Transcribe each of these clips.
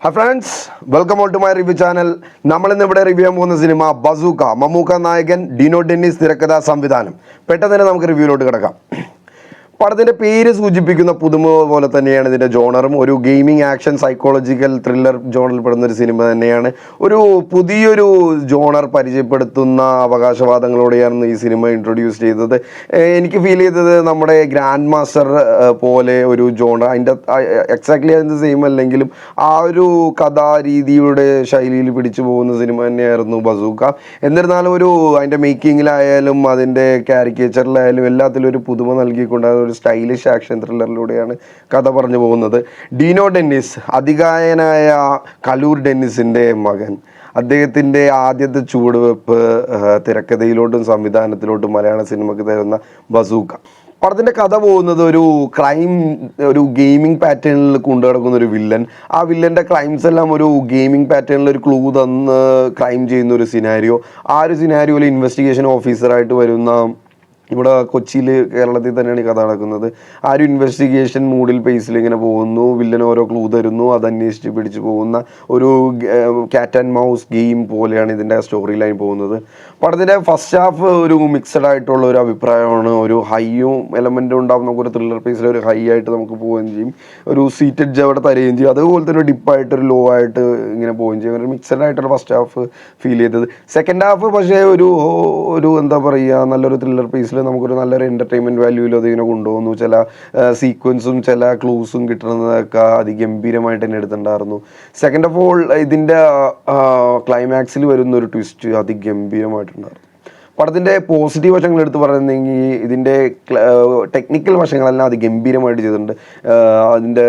Hi friends, welcome all to my review channel. നമ്മൾ ഇന്ന് ഇവിടെ റിവ്യൂ ചെയ്യാൻ പോകുന്ന സിനിമ ബസൂക്ക. മമ്മൂക്ക നായകൻ, ഡിനോ ഡെന്നിസ് തിരക്കഥ സംവിധാനം. പെട്ടെന്ന് തന്നെ നമുക്ക് റിവ്യൂലോട്ട് കിടക്കാം. പടത്തിൻ്റെ പേര് സൂചിപ്പിക്കുന്ന പുതുമ പോലെ തന്നെയാണ് ഇതിൻ്റെ ജോണറും. ഒരു ഗെയിമിംഗ് ആക്ഷൻ സൈക്കോളജിക്കൽ ത്രില്ലർ ജോണറിൽ പെടുന്ന ഒരു സിനിമ തന്നെയാണ്. ഒരു പുതിയൊരു ജോണർ പരിചയപ്പെടുത്തുന്ന അവകാശവാദങ്ങളോടെയാണ് ഈ സിനിമ ഇൻട്രൊഡ്യൂസ് ചെയ്തത്. എനിക്ക് ഫീൽ ചെയ്തത് നമ്മുടെ ഗ്രാൻഡ് മാസ്റ്റർ പോലെ ഒരു ജോണർ, അതിൻ്റെ എക്സാക്ട്ലി അതിൻ്റെ സെയിം അല്ലെങ്കിലും ആ ഒരു കഥാരീതിയുടെ ശൈലിയിൽ പിടിച്ചു പോകുന്ന സിനിമ തന്നെയായിരുന്നു ബസൂക്ക. എന്നിരുന്നാലും അതിൻ്റെ മേക്കിങ്ങിലായാലും അതിൻ്റെ കാരിക്കേച്ചറിലായാലും എല്ലാത്തിലും ഒരു പുതുമ നൽകിക്കൊണ്ടാണ് ഒരു സ്റ്റൈലിഷ് ആക്ഷൻ ത്രില്ലറിലൂടെയാണ് കഥ പറഞ്ഞു പോകുന്നത്. ഡിനോ ഡെന്നിസ്, അതികായനായ കലൂർ ഡെന്നിസിൻ്റെ മകൻ, അദ്ദേഹത്തിൻ്റെ ആദ്യത്തെ ചുവടുവെപ്പ് തിരക്കഥയിലോട്ടും സംവിധാനത്തിലോട്ടും മലയാള സിനിമയ്ക്ക് തരുന്ന ബസൂക്ക. പടത്തിൻ്റെ കഥ പോകുന്നത് ഒരു ഗെയിമിംഗ് പാറ്റേണിൽ കൊണ്ടുനടക്കുന്ന ഒരു വില്ലൻ. ആ വില്ലൻ്റെ ക്രൈംസ് എല്ലാം ഒരു ഗെയിമിംഗ് പാറ്റേണിൽ ഒരു ക്ലൂ തന്ന് ക്രൈം ചെയ്യുന്ന ഒരു സിനാരിയോ. ആ ഒരു സിനാരിയോയിൽ ഇൻവെസ്റ്റിഗേഷൻ ഓഫീസറായിട്ട് വരുന്ന, ഇവിടെ കൊച്ചിയിൽ കേരളത്തിൽ തന്നെയാണ് ഈ കഥ നടക്കുന്നത്. ആ ഒരു ഇൻവെസ്റ്റിഗേഷൻ മൂഡിൽ ബേസിൽ ഇങ്ങനെ പോകുന്നു. വില്ലൻ ഓരോ ക്ലൂ തരുന്നു, അത് അന്വേഷിച്ച് പിടിച്ചു പോകുന്ന ഒരു ക്യാറ്റ് ആൻഡ് മൗസ് ഗെയിം പോലെയാണ് ഇതിൻ്റെ സ്റ്റോറി ലൈൻ പോകുന്നത്. പടത്തിൻ്റെ ഫസ്റ്റ് ഹാഫ് ഒരു മിക്സഡ് ആയിട്ടുള്ള ഒരു അഭിപ്രായമാണ്. ഒരു ഹൈയും എലമെൻറ്റും ഉണ്ടാകും. നമുക്കൊരു ത്രില്ലർ പേസിൽ ഒരു ഹൈ ആയിട്ട് നമുക്ക് പോവുകയും ചെയ്യും, ഒരു സീറ്റഡ് അവിടെ തരുകയും ചെയ്യും. അതുപോലെ തന്നെ ഒരു ഡിപ്പായിട്ടൊരു ലോ ആയിട്ട് ഇങ്ങനെ പോവുകയും ചെയ്യും. ഒരു മിക്സഡ് ആയിട്ടുള്ള ഫസ്റ്റ് ഹാഫ് ഫീൽ ചെയ്തത്. സെക്കൻഡ് ഹാഫ് പക്ഷേ ഒരു എന്താ പറയുക, നല്ലൊരു ത്രില്ലർ പേസിൽ നമുക്കൊരു നല്ലൊരു എൻ്റർടൈൻമെൻറ്റ് വാല്യൂവിൽ അതിങ്ങനെ കൊണ്ടുപോകുന്നു. ചില സീക്വൻസും ചില ക്ലൂസും കിട്ടുന്നതൊക്കെ അതിഗംഭീരമായിട്ട് തന്നെ എടുത്തിട്ടുണ്ടായിരുന്നു. സെക്കൻഡ് ഓഫ് ഓൾ ഇതിൻ്റെ ക്ലൈമാക്സിൽ വരുന്ന ഒരു ട്വിസ്റ്റ് അതിഗംഭീരമായിട്ടുണ്ടായിരുന്നു. പടത്തിൻ്റെ പോസിറ്റീവ് വശങ്ങൾ എടുത്ത് പറയുന്നെങ്കിൽ ഇതിൻ്റെ ടെക്നിക്കൽ വശങ്ങളെല്ലാം അതിഗംഭീരമായിട്ട് ചെയ്തിട്ടുണ്ട്. അതിൻ്റെ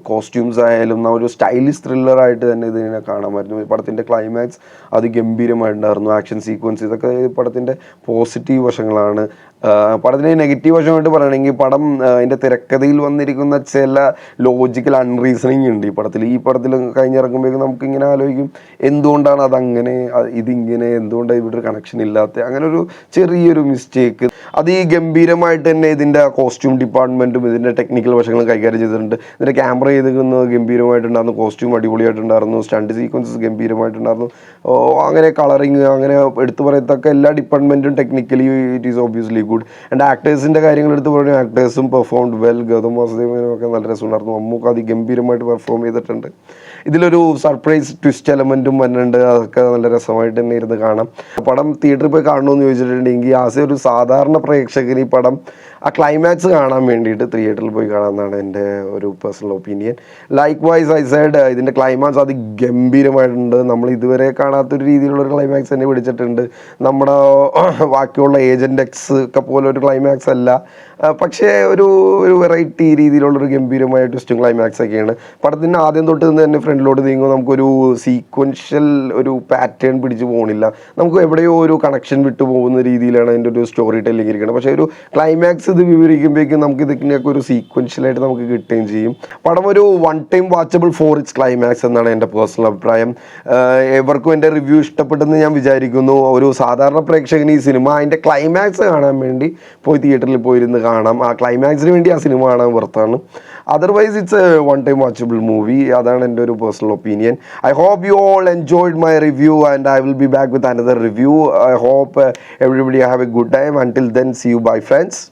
കോസ്റ്റ്യൂംസ് ആയാലും ഒരു സ്റ്റൈലിഷ് ത്രില്ലറായിട്ട് തന്നെ ഇതിനെ കാണാമായിരുന്നു. പടത്തിൻ്റെ ക്ലൈമാക്സ് അതിഗംഭീരമായിട്ടുണ്ടായിരുന്നു. ആക്ഷൻ സീക്വൻസ്, ഇതൊക്കെ പടത്തിൻ്റെ പോസിറ്റീവ് വശങ്ങളാണ്. പടത്തിൻ്റെ നെഗറ്റീവ് വശമായിട്ട് പറയുകയാണെങ്കിൽ പടം അതിൻ്റെ തിരക്കഥയിൽ വന്നിരിക്കുന്ന ചില ലോജിക്കൽ അൺറീസണിങ് ഉണ്ട് ഈ പടത്തിൽ കഴിഞ്ഞിറങ്ങുമ്പോഴേക്കും നമുക്കിങ്ങനെ ആലോചിക്കും, എന്തുകൊണ്ടാണ് അതങ്ങനെ, ഇതിങ്ങനെ, എന്തുകൊണ്ടാണ് ഇവിടെ ഒരു കണക്ഷൻ ഇല്ലാത്ത, അങ്ങനെ ഒരു ചെറിയൊരു മിസ്റ്റേക്ക്. അത് ഈ ഗംഭീരമായിട്ട് തന്നെ ഇതിൻ്റെ കോസ്റ്റ്യൂം ഡിപ്പാർട്ട്മെൻറ്റും ഇതിൻ്റെ ടെക്നിക്കൽ വശങ്ങളും കൈകാര്യം ചെയ്തിട്ടുണ്ട്. ഇതിൻ്റെ ക്യാമറ ചെയ്തിരിക്കുന്നത് ഗംഭീരമായിട്ടുണ്ടായിരുന്നു, കോസ്റ്റ്യൂം അടിപൊളിയായിട്ടുണ്ടായിരുന്നു, സ്റ്റണ്ട് സീക്വൻസസ് ഗംഭീരമായിട്ടുണ്ടായിരുന്നു. അങ്ങനെ കളറിങ്, അങ്ങനെ എടുത്തു പറയത്തക്ക എല്ലാ ഡിപ്പാർട്ട്മെൻറ്റും technically it is obviously good. And ആക്ടേഴ്സിൻ്റെ കാര്യങ്ങൾ എടുത്ത് പറയുന്നത് ആക്ടേഴ്സും പെർഫോംഡ് വെൽ. ഗൗതം വാസുദേവനും ഒക്കെ നല്ല രസമുണ്ടായിരുന്നു. മമ്മൂക്ക അതിഗംഭീരമായിട്ട് പെർഫോം ചെയ്തിട്ടുണ്ട്. ഇതിലൊരു സർപ്രൈസ് ട്വിസ്റ്റ് എലമെൻറ്റും വരുന്നുണ്ട്. അതൊക്കെ നല്ല രസമായിട്ട് തന്നെ ഇരുന്ന് കാണാം. പടം തിയേറ്ററിൽ പോയി കാണണമെന്ന് ചോദിച്ചിട്ടുണ്ടെങ്കിൽ ഒരു സാധാരണ പ്രേക്ഷകന് ഈ പടം ആ ക്ലൈമാക്സ് കാണാൻ വേണ്ടിയിട്ട് തിയേറ്ററിൽ പോയി കാണാമെന്നാണ് എൻ്റെ ഒരു personal opinion. Like vice I side ഇതിൻ്റെ ക്ലൈമാക്സ് അതിഗംഭീരമായിട്ടുണ്ട്. നമ്മൾ ഇതുവരെ കാണാത്തൊരു രീതിയിലുള്ളൊരു ക്ലൈമാക്സ് തന്നെ പിടിച്ചിട്ടുണ്ട്. നമ്മുടെ ബാക്കിയുള്ള ഏജൻറ് എക്സ് ഒക്കെ പോലെ ഒരു ക്ലൈമാക്സ് അല്ല, പക്ഷേ ഒരു വെറൈറ്റി രീതിയിലുള്ളൊരു ഗംഭീരമായ ട്വിസ്റ്റും ക്ലൈമാക്സ് ഒക്കെയാണ്. പടത്തിന് ആദ്യം തൊട്ട് തന്നെ ഫ്രണ്ടിലോട്ട് നീങ്ങുമ്പോൾ നമുക്കൊരു സീക്വൻഷ്യൽ ഒരു പാറ്റേൺ പിടിച്ച് പോകണില്ല. നമുക്ക് എവിടെയോ ഒരു കണക്ഷൻ വിട്ടു പോകുന്ന രീതിയിലാണ് അതിൻ്റെ ഒരു സ്റ്റോറി ടെല്ലിംഗ് ഇരിക്കുന്നത്. പക്ഷേ ഒരു ക്ലൈമാക്സ് ഇത് വിവരിക്കുമ്പോഴേക്കും നമുക്ക് ഇതിനൊക്കെ ഒരു സീക്വൻഷ്യലായിട്ട് നമുക്ക് കിട്ടുകയും ചെയ്യും. പടം ഒരു one time watchable for its climax എന്നാണ് എൻ്റെ പേഴ്സണൽ അഭിപ്രായം. എവർക്കും എൻ്റെ റിവ്യൂ ഇഷ്ടപ്പെട്ടെന്ന് ഞാൻ വിചാരിക്കുന്നു. ഒരു സാധാരണ പ്രേക്ഷകന് ഈ സിനിമ അതിൻ്റെ ക്ലൈമാക്സ് കാണാൻ വേണ്ടി പോയി തിയേറ്ററിൽ പോയിരുന്ന് കാണാം. ആ ക്ലൈമാക്സിന് വേണ്ടി ആ സിനിമ കാണാൻ വർത്താണ്. Otherwise it's a one time watchable movie. അതാണ് എൻ്റെ ഒരു personal opinion. I hope you all enjoyed my review and I will be back with another review. I hope everybody have a good time. Until then, see you. Bye friends.